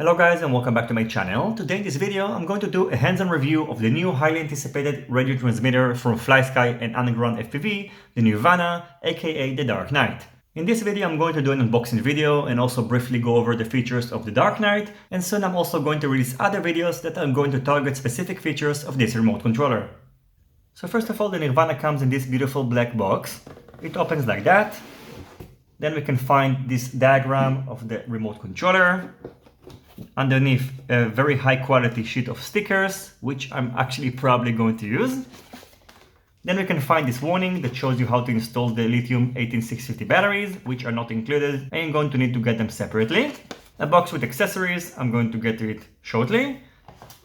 Hello guys and welcome back to my channel. Today in this video I'm going to do a hands-on review of the new highly anticipated radio transmitter from Flysky and Underground FPV, the Nirvana, aka the Dark Knight. In this video I'm going to do an unboxing video and also briefly go over the features of the Dark Knight, and soon I'm also going to release other videos that I'm going to target specific features of this remote controller. So first of all, the Nirvana comes in this beautiful black box. It opens like that. Then we can find this diagram of the remote controller. Underneath, a very high quality sheet of stickers, which I'm actually probably going to use. Then we can find this warning that shows you how to install the lithium 18650 batteries, which are not included, and you're going to need to get them separately. A box with accessories, I'm going to get to it shortly.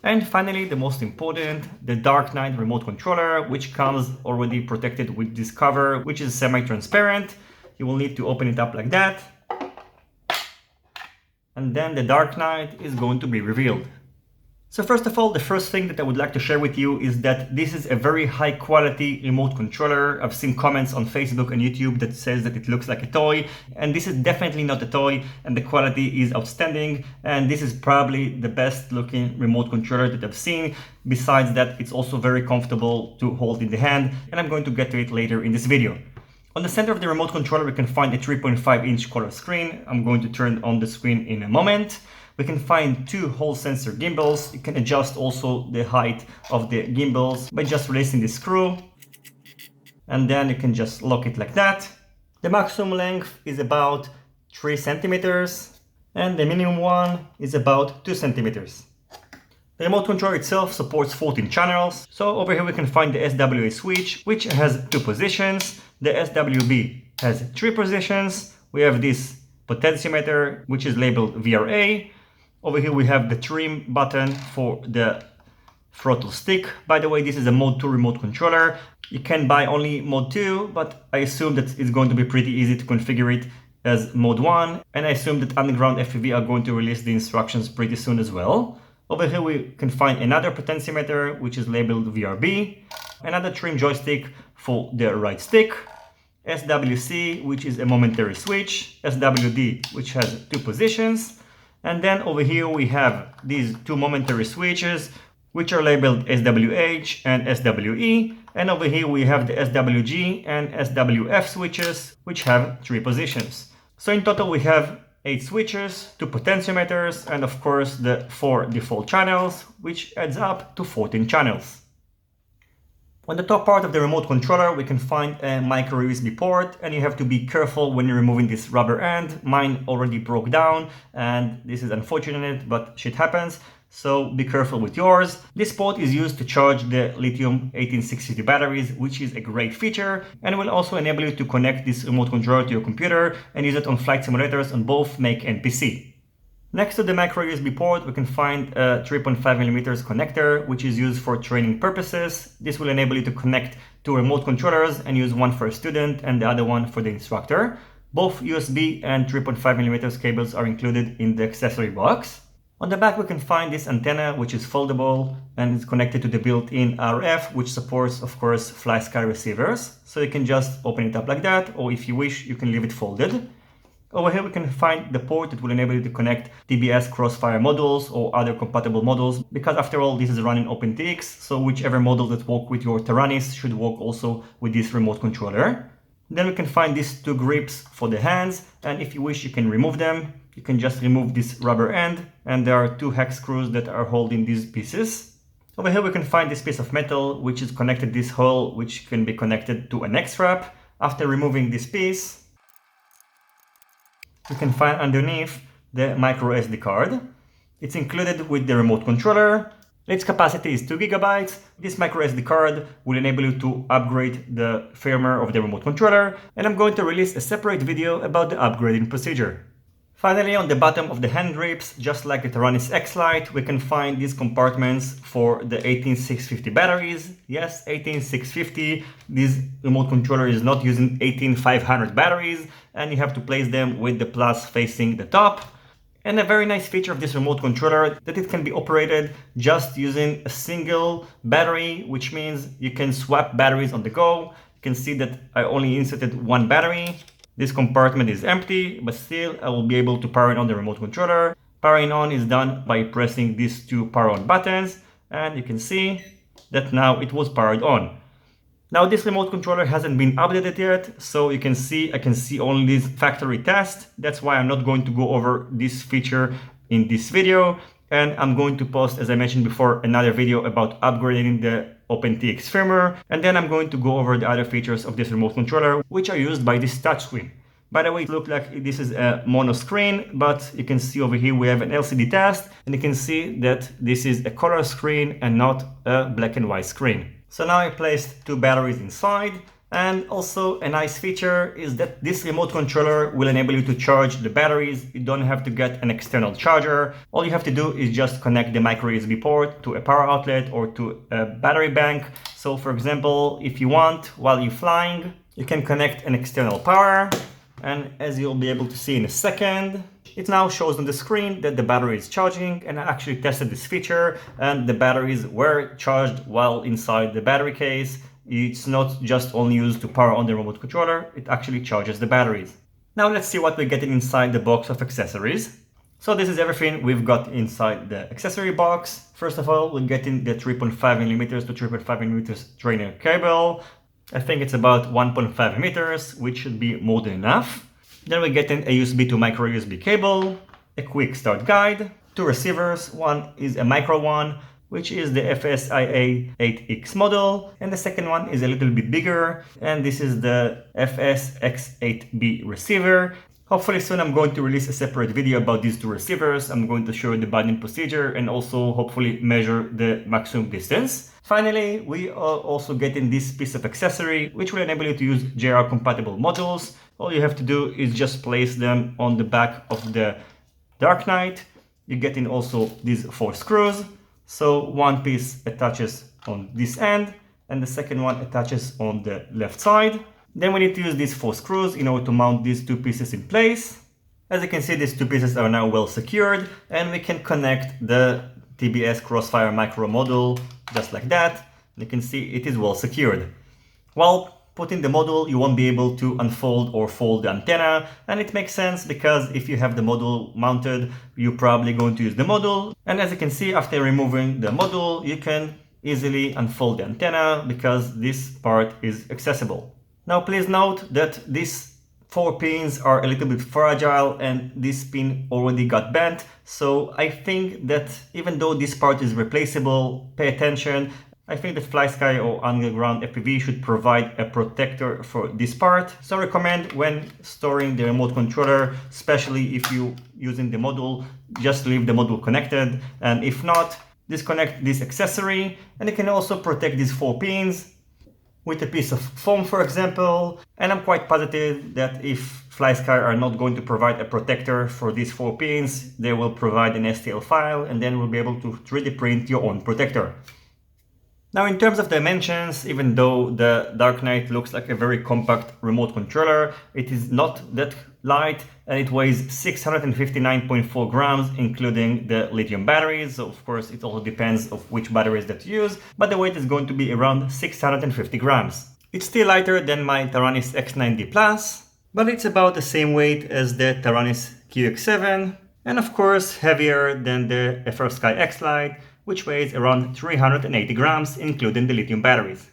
And finally, the most important, the Dark Knight remote controller, which comes already protected with this cover, which is semi-transparent. You will need to open it up like that. And then the Dark Knight is going to be revealed. So first of all, the first thing that I would like to share with you is that this is a very high quality remote controller. I've seen comments on Facebook and YouTube that says that it looks like a toy, and this is definitely not a toy, and the quality is outstanding, and this is probably the best looking remote controller that I've seen. Besides that, it's also very comfortable to hold in the hand, and I'm going to get to it later in this video. On the center of the remote controller, we can find a 3.5-inch color screen. I'm going to turn on the screen in a moment. We can find two Hall sensor gimbals. You can adjust also the height of the gimbals by just releasing the screw. And then you can just lock it like that. The maximum length is about 3 centimeters, and the minimum one is about 2 centimeters. The remote controller itself supports 14 channels. So over here we can find the SWA switch, which has 2 positions. The SWB has 3 positions. We have this potentiometer, which is labeled VRA. Over here we have the trim button for the throttle stick. By the way, this is a Mode 2 remote controller. You can buy only Mode 2, but I assume that it's going to be pretty easy to configure it as Mode 1. And I assume that Underground FPV are going to release the instructions pretty soon as well. Over here we can find another potentiometer, which is labeled VRB, another trim joystick for the right stick, SWC, which is a momentary switch, SWD, which has 2 positions, and then over here we have these 2 momentary switches, which are labeled SWH and SWE, and over here we have the SWG and SWF switches, which have 3 positions. So in total we have 8 switches, 2 potentiometers, and of course the 4 default channels, which adds up to 14 channels. On the top part of the remote controller we can find a micro USB port, and you have to be careful when you're removing this rubber end. Mine already broke down, and this is unfortunate, but shit happens. So be careful with yours. This port is used to charge the lithium 18650 batteries, which is a great feature, and will also enable you to connect this remote controller to your computer and use it on flight simulators on both Mac and PC. Next to the micro USB port, we can find a 3.5mm connector, which is used for training purposes. This will enable you to connect 2 remote controllers and use one for a student and the other one for the instructor. Both USB and 3.5mm cables are included in the accessory box. On the back we can find this antenna, which is foldable and is connected to the built-in RF, which supports of course Flysky receivers. So you can just open it up like that, or if you wish you can leave it folded. Over here we can find the port that will enable you to connect TBS Crossfire modules or other compatible models, because after all this is running OpenTX, so whichever model that work with your Taranis should work also with this remote controller. Then we can find these 2 grips for the hands, and if you wish you can remove them. You can just remove this rubber end, and there are 2 hex screws that are holding these pieces. Over here we can find this piece of metal which is connected to this hole, which can be connected to an X-strap. After removing this piece, we can find underneath the micro SD card. It's included with the remote controller. Its capacity is 2 GB. This micro SD card will enable you to upgrade the firmware of the remote controller, and I'm going to release a separate video about the upgrading procedure. Finally, on the bottom of the hand grips, just like the Taranis X-Lite, we can find these compartments for the 18650 batteries. Yes, 18650. This remote controller is not using 18500 batteries, and you have to place them with the plus facing the top. And a very nice feature of this remote controller that it can be operated just using a single battery, which means you can swap batteries on the go. You can see that I only inserted 1 battery. This compartment is empty, but still I will be able to power it on the remote controller. Powering on is done by pressing these two power on buttons, and you can see that now it was powered on. Now this remote controller hasn't been updated yet, so I can see only this factory test. That's why I'm not going to go over this feature in this video, and I'm going to post, as I mentioned before, another video about upgrading the OpenTX firmware, and then I'm going to go over the other features of this remote controller which are used by this touchscreen. By the way, it looks like this is a mono screen, but you can see over here we have an LCD test, and you can see that this is a color screen and not a black and white screen. So now I placed two batteries inside, and also a nice feature is that this remote controller will enable you to charge the batteries. You don't have to get an external charger. All you have to do is just connect the micro USB port to a power outlet or to a battery bank. So for example, if you want, while you're flying, you can connect an external power. And as you'll be able to see in a second, it now shows on the screen that the battery is charging, and I actually tested this feature and the batteries were charged while inside the battery case. It's not just only used to power on the remote controller, it actually charges the batteries. Now let's see what we're getting inside the box of accessories. So this is everything we've got inside the accessory box. First of all, we're getting the 3.5mm to 3.5mm trainer cable. I think it's about 1.5 meters, which should be more than enough. Then we're getting a USB to micro USB cable, a quick start guide, two receivers. One is a micro one, which is the FSIA 8X model, and the second one is a little bit bigger, and this is the FSX8B receiver. Hopefully soon I'm going to release a separate video about these two receivers. I'm going to show the binding procedure and also hopefully measure the maximum distance. Finally, we are also getting this piece of accessory which will enable you to use JR compatible modules. All you have to do is just place them on the back of the Dark Knight. You're getting also these 4 screws. So one piece attaches on this end and the second one attaches on the left side. Then we need to use these 4 screws in order to mount these 2 pieces in place. As you can see, these 2 pieces are now well secured, and we can connect the TBS Crossfire micro module just like that. You can see it is well secured. While putting the module, you won't be able to unfold or fold the antenna, and it makes sense because if you have the module mounted, you're probably going to use the module. And as you can see, after removing the module, you can easily unfold the antenna because this part is accessible. Now please note that these 4 pins are a little bit fragile and this pin already got bent. So I think that even though this part is replaceable, pay attention. I think that Flysky or Underground FPV should provide a protector for this part. So I recommend when storing the remote controller, especially if you're using the module, just leave the module connected. And if not, disconnect this accessory, and you can also protect these 4 pins with a piece of foam, for example. And I'm quite positive that if Flysky are not going to provide a protector for these 4 pins, they will provide an STL file, and then we'll be able to 3D print your own protector. Now in terms of dimensions, even though the Dark Knight looks like a very compact remote controller, it is not that light, and it weighs 659.4 grams, including the lithium batteries. So of course it also depends of which batteries that you use, but the weight is going to be around 650 grams. It's still lighter than my Taranis X9D Plus, but it's about the same weight as the Taranis QX7, and of course heavier than the FHSS X-Lite, which weighs around 380 grams, including the lithium batteries.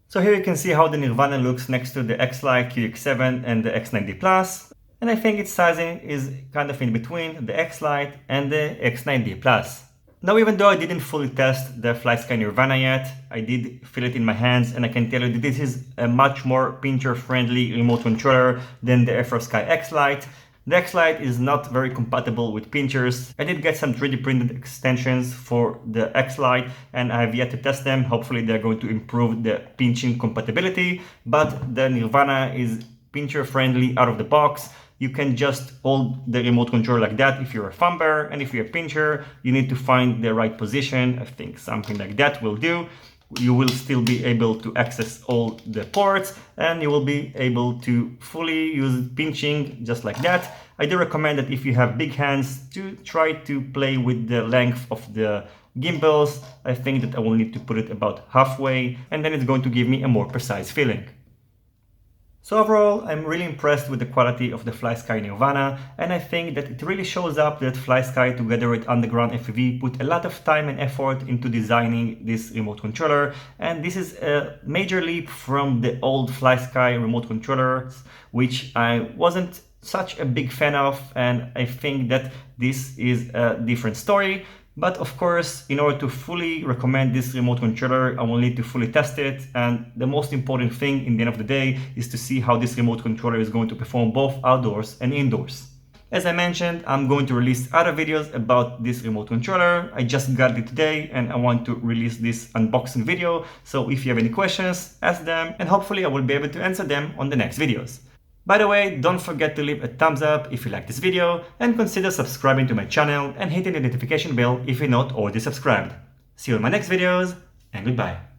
So here you can see how the Nirvana looks next to the X-Lite, QX7 and the X9D Plus. And I think its sizing is kind of in between the X-Lite and the X9D Plus. Now even though I didn't fully test the Flysky Nirvana yet, I did feel it in my hands, and I can tell you that this is a much more pincher-friendly remote controller than the FHSS X-Lite. The X-Lite is not very compatible with pinchers. I did get some 3D printed extensions for the X-Lite and I have yet to test them. Hopefully they're going to improve the pinching compatibility, but the Nirvana is pincher friendly out of the box. You can just hold the remote controller like that if you're a thumber, and if you're a pincher, you need to find the right position. I think something like that will do. You will still be able to access all the ports, and you will be able to fully use pinching just like that. I do recommend that if you have big hands to try to play with the length of the gimbals. I think that I will need to put it about halfway, and then it's going to give me a more precise feeling. So overall, I'm really impressed with the quality of the Flysky Nirvana, and I think that it really shows up that Flysky together with Underground FPV put a lot of time and effort into designing this remote controller, and this is a major leap from the old Flysky remote controllers, which I wasn't such a big fan of, and I think that this is a different story. But of course, in order to fully recommend this remote controller, I will need to fully test it. And the most important thing in the end of the day is to see how this remote controller is going to perform both outdoors and indoors. As I mentioned, I'm going to release other videos about this remote controller. I just got it today and I want to release this unboxing video. So if you have any questions, ask them and hopefully I will be able to answer them on the next videos. By the way, don't forget to leave a thumbs up if you like this video and consider subscribing to my channel and hitting the notification bell if you're not already subscribed. See you in my next videos and goodbye.